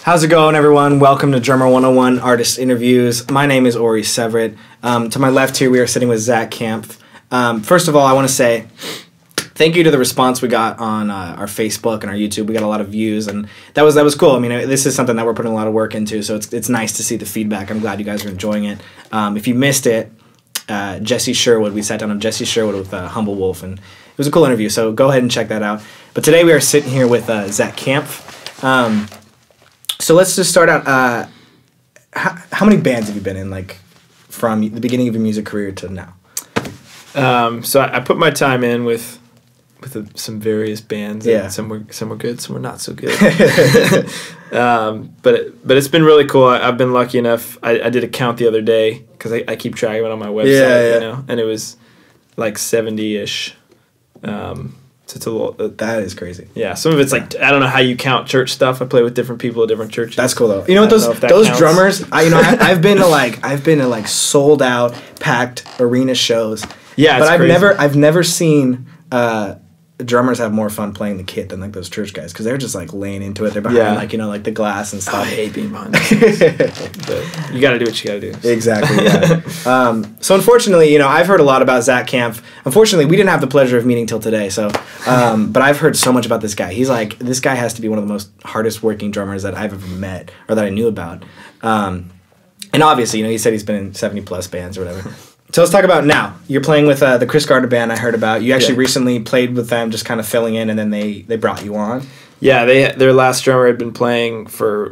How's it going, everyone? Welcome to Drummer 101 Artist Interviews. My name is Ori Severett. To my left here, we are sitting with Zack Kampf. First of all, I want to say thank you to the response we got on our Facebook and our YouTube. We got a lot of views, and that was cool. I mean, this is something that we're putting a lot of work into, so it's nice to see the feedback. I'm glad you guys are enjoying it. If you missed it, Jesse Sherwood, we sat down on Jesse Sherwood with Humble Wolf, and it was a cool interview, so go ahead and check that out. But today we are sitting here with Zack Kampf. So let's just start out. How many bands have you been in, like, from the beginning of your music career to now? So I put my time in with some various bands. Yeah. And some were good, some were not so good. But it's been really cool. I've been lucky enough. I did a count the other day because I keep track of it on my website. Yeah. You know, and it was like 70-ish. So it's a little. That is crazy. Yeah, some of it's like I don't know how you count church stuff. I play with different people at different churches. That's cool though. You know what, those drummers? I've been to sold out, packed arena shows. Yeah, but crazy. I've never seen drummers have more fun playing the kit than like those church guys, because they're just like laying into it. They're behind like the glass and stuff. I hate being behind the but you got to do what you got to do. Exactly. Yeah. So unfortunately, I've heard a lot about Zack Kampf. Unfortunately, we didn't have the pleasure of meeting till today. So, but I've heard so much about this guy. This guy has to be one of the most hardest working drummers that I've ever met or that I knew about. And obviously, he said he's been in 70+ bands or whatever. So let's talk about now. You're playing with the Chris Gardner band I heard about. You actually recently played with them, just kind of filling in, and then they brought you on. Yeah, their last drummer had been playing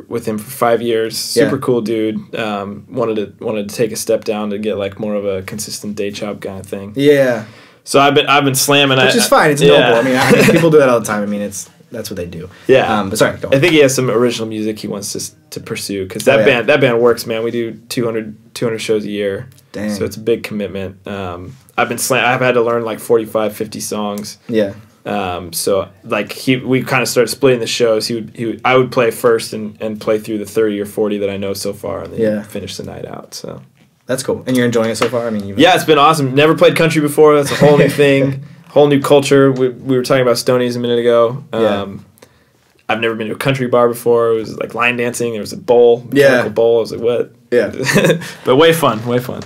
with him for 5 years. Super cool dude. Wanted to take a step down to get like more of a consistent day job kind of thing. Yeah. So I've been slamming. Which is fine. It's noble. I mean, people do that all the time. I mean, that's what they do. Yeah. But sorry, go on. I think he has some original music he wants to pursue, because that band works, man. We do 200 shows a year. Dang. So it's a big commitment. I've had to learn like 45, 50 songs. Yeah. So like we kind of started splitting the shows. I would play first and play through the 30 or 40 that I know so far, and then finish the night out. So that's cool. And you're enjoying it so far? I mean, it's been awesome. Never played country before. That's a whole new thing, whole new culture. We were talking about Stonies a minute ago. I've never been to a country bar before. It was like line dancing. There was a mechanical bowl. I was like, what? Yeah. But way fun.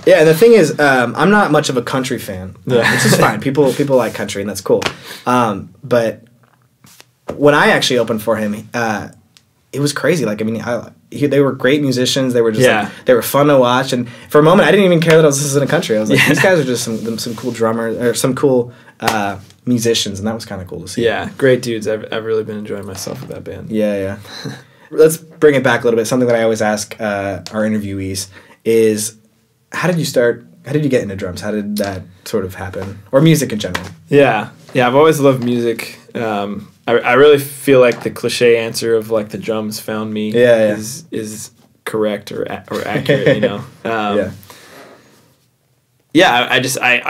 Yeah, and the thing is, I'm not much of a country fan, which is fine. People like country, and that's cool. But when I actually opened for him, it was crazy. Like, I mean, they were great musicians. They were just they were fun to watch. And for a moment, I didn't even care that I was listening to country. I was like, these guys are just some cool drummers or some cool musicians, and that was kind of cool to see. Yeah, great dudes. I've really been enjoying myself with that band. Yeah. Let's bring it back a little bit. Something that I always ask our interviewees is, how did you start? How did you get into drums? How did that sort of happen? Or music in general? Yeah. I've always loved music. I really feel like the cliche answer of like the drums found me is correct or accurate. I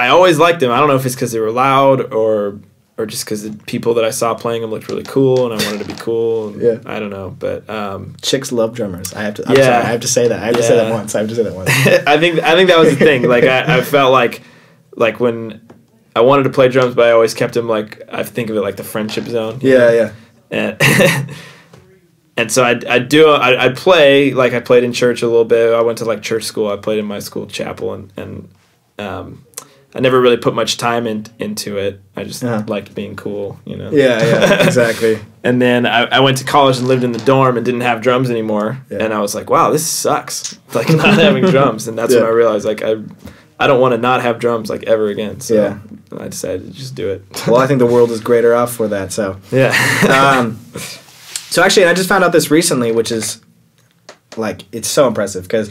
always liked them. I don't know if it's because they were loud or just because the people that I saw playing them looked really cool and I wanted to be cool. And I don't know, but chicks love drummers. I'm sorry, I have to say that. I have to say that once. I think that was the thing. Like I felt like when I wanted to play drums, but I always kept them like, I think of it like the friendship zone. Yeah. And so I'd play, like I played in church a little bit. I went to like church school. I played in my school chapel, and I never really put much time into it. I just liked being cool, Yeah, exactly. And then I went to college and lived in the dorm and didn't have drums anymore. Yeah. And I was like, wow, this sucks, like not having drums. And that's when I realized like I don't want to not have drums like ever again. So I decided to just do it. Well, I think the world is greater off for that. So so actually, I just found out this recently, which is like, it's so impressive, because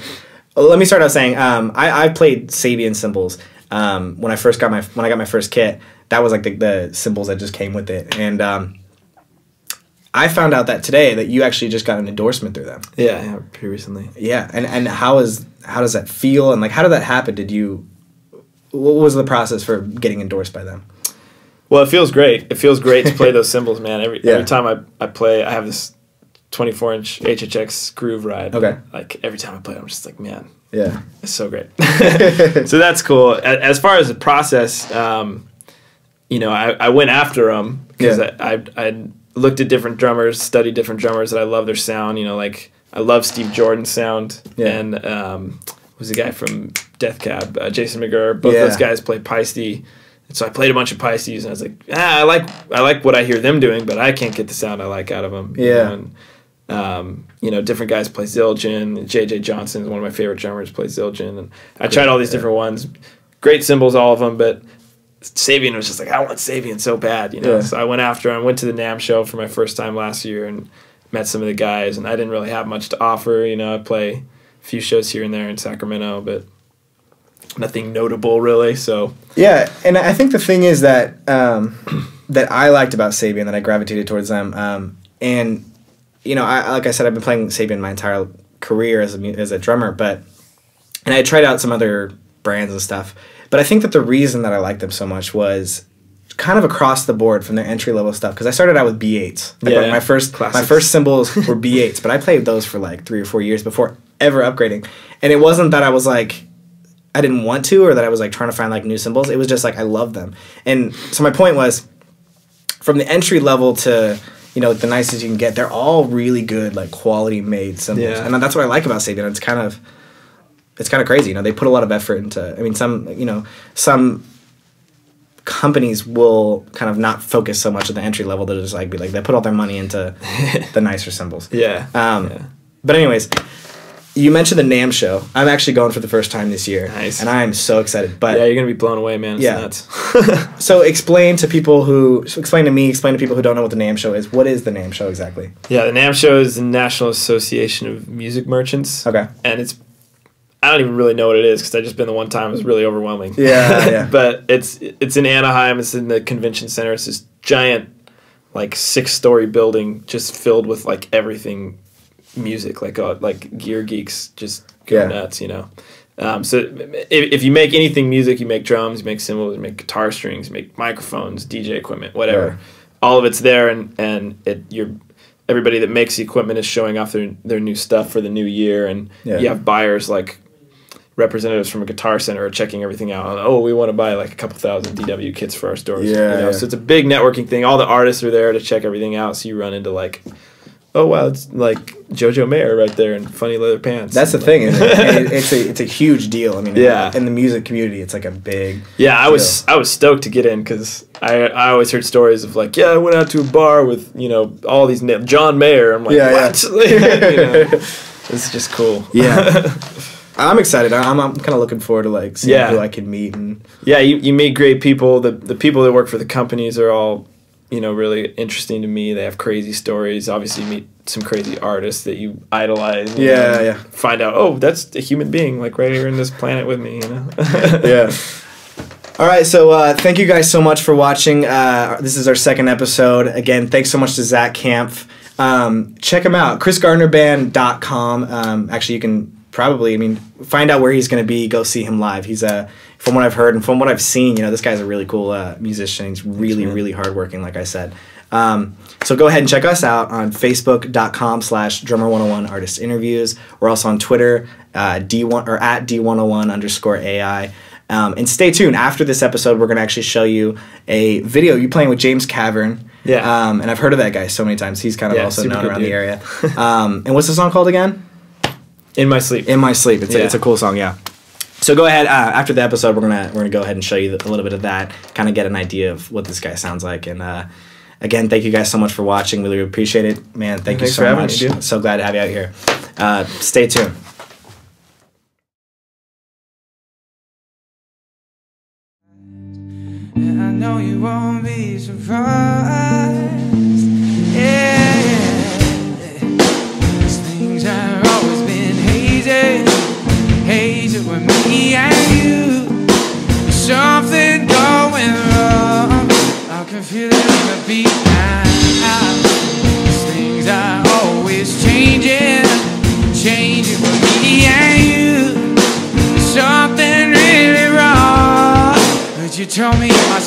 let me start out saying I played Sabian cymbals when I got my first kit. That was like the cymbals that just came with it, and I found out that today that you actually just got an endorsement through them. Yeah, pretty recently. Yeah, and how does that feel, and like how did that happen? What was the process for getting endorsed by them? Well, it feels great. It feels great to play those cymbals, man. Every time I play, I have this 24-inch HHX groove ride. Okay. Like every time I play, I'm just like, man, yeah, it's so great. So that's cool. As far as the process, I went after them because I looked at different drummers, studied different drummers that I love their sound. I love Steve Jordan's sound. Yeah. And who's the guy from Death Cab? Jason McGurr. Both those guys play Paiste. And so I played a bunch of Paistes, and I was like, I like what I hear them doing, but I can't get the sound I like out of them. Yeah. You know, different guys play Zildjian. J.J. Johnson is one of my favorite drummers, plays Zildjian. And I tried all these different ones. Great cymbals, all of them, but Sabian was just like, I want Sabian so bad, you know. Yeah. So I went after him. I went to the NAMM show for my first time last year and met some of the guys, and I didn't really have much to offer. You know, I play a few shows here and there in Sacramento, but nothing notable really. So yeah, and I think the thing is that that I liked about Sabian, that I gravitated towards them, and you know, like I said, I've been playing Sabian my entire career as a drummer, and I tried out some other brands and stuff, but I think that the reason that I liked them so much was kind of across the board from their entry level stuff, because I started out with B8s. Like my first cymbals were B8s, but I played those for like 3 or 4 years before ever upgrading, and it wasn't that I was like, I didn't want to, or that I was like trying to find like new cymbals. It was just like I loved them. And so my point was, from the entry level to, you know, the nicest you can get, they're all really good, like quality made cymbals. Yeah. And that's what I like about Sabian. It's kind of crazy. You know, they put a lot of effort into, I mean, some companies will kind of not focus so much at the entry level. They'll just like be like, they put all their money into the nicer cymbals. Yeah. But anyways, you mentioned the NAMM show. I'm actually going for the first time this year. Nice. And I'm so excited. But yeah, you're going to be blown away, man. It's nuts. So explain to me, explain to people who don't know what the NAMM show is. What is the NAMM show exactly? Yeah, the NAMM show is the National Association of Music Merchants. Okay. And I don't even really know what it is, because I just been the one time. It was really overwhelming. Yeah. But it's in Anaheim. It's in the convention center. It's this giant, like 6-story building just filled with like everything music, like gear geeks just go nuts, you know. So if you make anything music, you make drums, you make cymbals, you make guitar strings, you make microphones, DJ equipment, whatever. Yeah. All of it's there, and everybody that makes the equipment is showing off their new stuff for the new year, and you have buyers like representatives from a Guitar Center are checking everything out. Oh, we want to buy like a couple thousand DW kits for our stores. Yeah, you know? So it's a big networking thing. All the artists are there to check everything out, so you run into like, oh wow, it's like JoJo Mayer right there in funny leather pants. That's the thing, isn't it? It's a huge deal. I mean, in the music community, it's like a big deal. I was stoked to get in, because I always heard stories of like, I went out to a bar with, you know, all these John Mayer. I'm like, what? You know, it's just cool. Yeah. I'm excited. I'm kind of looking forward to like seeing who I can meet. And you meet great people. The people that work for the companies are all, you know, really interesting to me. They have crazy stories. Obviously, you meet some crazy artists that you idolize. And find out, oh, that's a human being, like right here in this planet with me, you know? Yeah. All right, so thank you guys so much for watching. This is our second episode. Again, thanks so much to Zack Kampf. Check him out, chrisgardnerband.com. Actually, you can probably, find out where he's going to be. Go see him live. He's from what I've heard and from what I've seen, you know, this guy's a really cool musician. He's really hardworking, like I said. So go ahead and check us out on facebook.com/drummer101 artist interviews. We're also on Twitter, D1 or at D101_AI. And stay tuned. After this episode, we're going to actually show you a video you playing with James Cavern. Yeah. And I've heard of that guy so many times. He's kind of also known around the area. And what's the song called again? In My Sleep. In My Sleep. It's a cool song, yeah. So go ahead. After the episode, we're gonna go ahead and show you a little bit of that, kind of get an idea of what this guy sounds like. And again, thank you guys so much for watching. Really appreciate it, man. Thank you so much. So glad to have you out here. Stay tuned. I know you won't be surprised. These things have always been hazy with me and you. There's something going wrong. I can feel it in the beat now. These things are always changing with me and you. There's something really wrong. But you told me in my